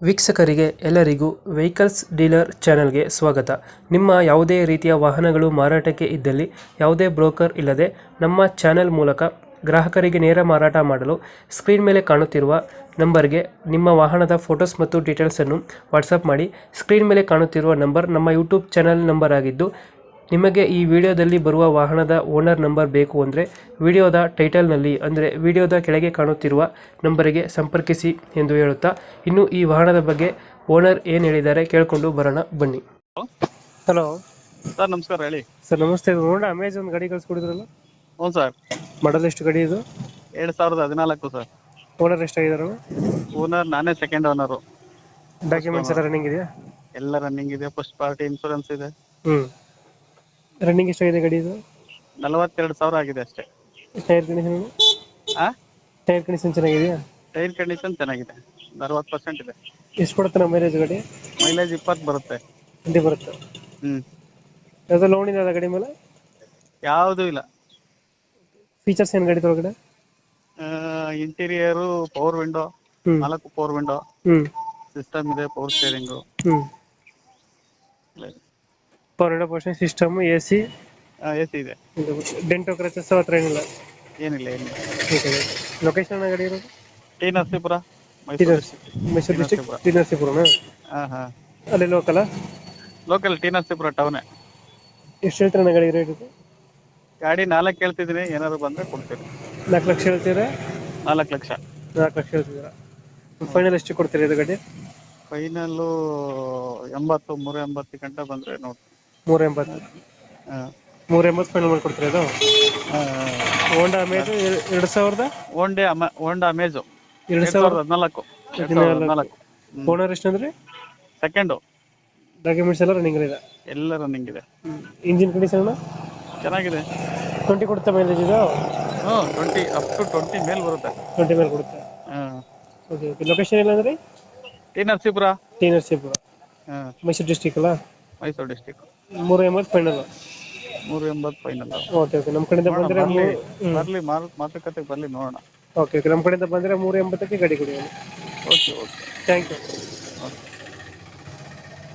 ವೀಕ್ಷಕರಿಗೆ ಎಲ್ಲರಿಗೂ vehicles dealer ಚಾನೆಲ್ಗೆ ಸ್ವಾಗತ. ನಿಮ್ಮ ಯಾವುದೇ ರೀತಿಯ ವಾಹನಗಳು ಮಾರಾಟಕ್ಕೆ ಇದ್ದಲ್ಲಿ ಯಾವುದೇ ಬ್ರೋಕರ್ ಇಲ್ಲದೆ ನಮ್ಮ ಚಾನೆಲ್ ಮೂಲಕ ಗ್ರಾಹಕರಿಗೆ ನೇರ ಮಾರಾಟ ಮಾಡಲು ಸ್ಕ್ರೀನ್ ಮೇಲೆ ಕಾಣುತ್ತಿರುವ ನಂಬರ್ಗೆ ನಿಮ್ಮ ವಾಹನದ ಫೋಟೋಸ್ ಮತ್ತು ಡೀಟೇಲ್ಸನ್ನು ವಾಟ್ಸಪ್ ಮಾಡಿ. ಸ್ಕ್ರೀನ್ ಮೇಲೆ ಕಾಣುತ್ತಿರುವ ನಂಬರ್ ನಮ್ಮ ಯೂಟ್ಯೂಬ್ ಚಾನೆಲ್ ನಂಬರ್ ಆಗಿದ್ದು, ನಿಮಗೆ ಈ ವಿಡಿಯೋದಲ್ಲಿ ಬರುವ ವಾಹನದ ಓನರ್ ನಂಬರ್ ಬೇಕು ಅಂದರೆ ವಿಡಿಯೋದ ಟೈಟಲ್ನಲ್ಲಿ ಅಂದರೆ ವಿಡಿಯೋದ ಕೆಳಗೆ ಕಾಣುತ್ತಿರುವ ನಂಬರಿಗೆ ಸಂಪರ್ಕಿಸಿ ಎಂದು ಹೇಳುತ್ತಾ, ಇನ್ನು ಈ ವಾಹನದ ಬಗ್ಗೆ ಓನರ್ ಏನು ಹೇಳಿದ್ದಾರೆ ಕೇಳಿಕೊಂಡು ಬರೋಣ ಬನ್ನಿ. ಹಲೋ ಸರ್, ನಮಸ್ಕಾರ. ಹೇಳಿ ಸರ್. ನಮಸ್ತೆ. ಹೋಂಡಾ ಅಮೇಜಾನ್ ಗಾಡಿ ಕಳಿಸ್ಕೊಡಿದ್ರಲ್ಲ, ಹ್ಞೂ ಸರ್. ಮಾಡಲ್ ಎಷ್ಟು ಗಾಡಿ ಇದು? 2014 ಸರ್. ಓನರ್ ಎಷ್ಟಾಗಿದ್ದಾರೆ? ಓನರ್ ನಾನೇ, ಸೆಕೆಂಡ್ ಓನರು. ಡಾಕ್ಯುಮೆಂಟ್ಸ್ ಎಲ್ಲ ರನ್ನಿಂಗ್ ಇದೆಯಾ? ಎಲ್ಲ ರನ್ನಿಂಗ್ ಇದೆ. ಫಸ್ಟ್ ಪಾರ್ಟಿ ಇನ್ಶೂರೆನ್ಸ್ ಇದೆ. ರನ್ನಿಂಗ್ ಎಷ್ಟಾಗಿದೆ ಗಾಡಿ ಇದು? 42,000 ಆಗಿದೆ ಅಷ್ಟೇ. Tyre condition? ಟೈರ್ ಕಂಡೀಷನ್ ಚೆನ್ನಾಗಿದೆಯಾ? ಟೈರ್ ಕಂಡೀಷನ್ ಚೆನ್ನಾಗಿದೆ, 60% ಇದೆ. ಎಷ್ಟು ಕೊಡುತ್ತೆ ನಮ್ಮ ಮೈಲೇಜ್ ಗಾಡಿ? ಮೈಲೇಜ್ 20 ಬರುತ್ತೆ. 20 ಬರುತ್ತೆ. ಯಾವ್ದು ಲೋನ್ ಇದೆ ಗಾಡಿ ಮೇಲೆ? ಯಾವುದೂ ಇಲ್ಲ. ಫೀಚರ್ಸ್ ಏನು ಗಾಡಿ ಒಳಗಡೆ? Interior power window, 4 power window system ಇದೆ. Power steering, power window, portion system, AC ಇದೆ. ಡೆಂಟೋ ಕ್ರಚಸ್ ಹತ್ರ ಏನಿಲ್ಲ? ಏನಿಲ್ಲ. ಲೊಕೇಶನ್ ಗಾಡಿ ಇರೋದು? T Narasipura, Mysuru district. T ನರಸೀಪುರನಾ? ಅಲ್ಲಿ ಲೋಕಲ್? ಲೋಕಲ್ ಟಿ ನರಸೀಪುರ ಟೌನೇ. ಎಷ್ಟು ಹೇಳ್ತೀರ ಗಾಡಿ ರೇಟ್ ಇದು? ಗಾಡಿ 4 ಕೇಳ್ತಿದ್ದೀನಿ, ಏನಾದ್ರು ಬಂದರೆ ಕೊಡ್ತೀರಿ. 4 ಲಕ್ಷ ಹೇಳ್ತೀರಾ? 4 ಲಕ್ಷ. 4 ಲಕ್ಷ ಹೇಳ್ತಿದ್ದೀರಾ? ಫೈನಲ್ ಎಷ್ಟು ಕೊಡ್ತೀರಿ ಇದು ಗಾಡಿ? ಫೈನಲ್ಲು 80, 380 ಗಂಟೆ ಬಂದರೆ ನೋಡಿ. 380? 380 ಫೈನಲ್ ಮಾಡಿಕೊಡ್ತೀರಾ ಇದು? ಹೋಂಡಾ ಅಮೇಜ್ 2000? ಹೋಂಡಾ ಅಮೇಜ್ 2014. ಓನರ್ ಎಷ್ಟು ಅಂದ್ರೆ? ಸೆಕೆಂಡು. ಡಾಕ್ಯುಮೆಂಟ್ಸ್ ಎಲ್ಲ ರನ್ನಿಂಗ್ ಇದೆ? ಎಲ್ಲ ರನ್ನಿಂಗ್ ಇದೆ. ಇಂಜಿನ್ ಕಂಡೀಷನ್ ಚೆನ್ನಾಗಿದೆ. 20 ಕೊಡುತ್ತೆ ಮೈಲೇಜ್ ಇದು? 20 ಅಪ್ ಟು 20 ಮೇಲೆ ಬರುತ್ತೆ. 20 ಮೇಲೆ ಕೊಡುತ್ತೆ. ಓಕೆ. ಲೊಕೇಶನ್ ಇಲ್ಲ ಅಂದ್ರೆ? T Narasipura. T Narasipura, Mysuru district ಅಲ್ಲ? Mysuru district. 380 final? 380 final. Okay. ನಮ್ಮ ಕಡೆಯಿಂದ ಬಂದರೆ ಬರಲಿ, ಮಾತುಕತೆ ಬರಲಿ, ನೋಡೋಣ. ಓಕೆ. ನಮ್ಮ ಕಡೆಯಿಂದ ಬಂದರೆ 380ಕ್ಕೆ ಗಾಡಿ ಕೊಡಿ. ಓಕೆ. Thank you.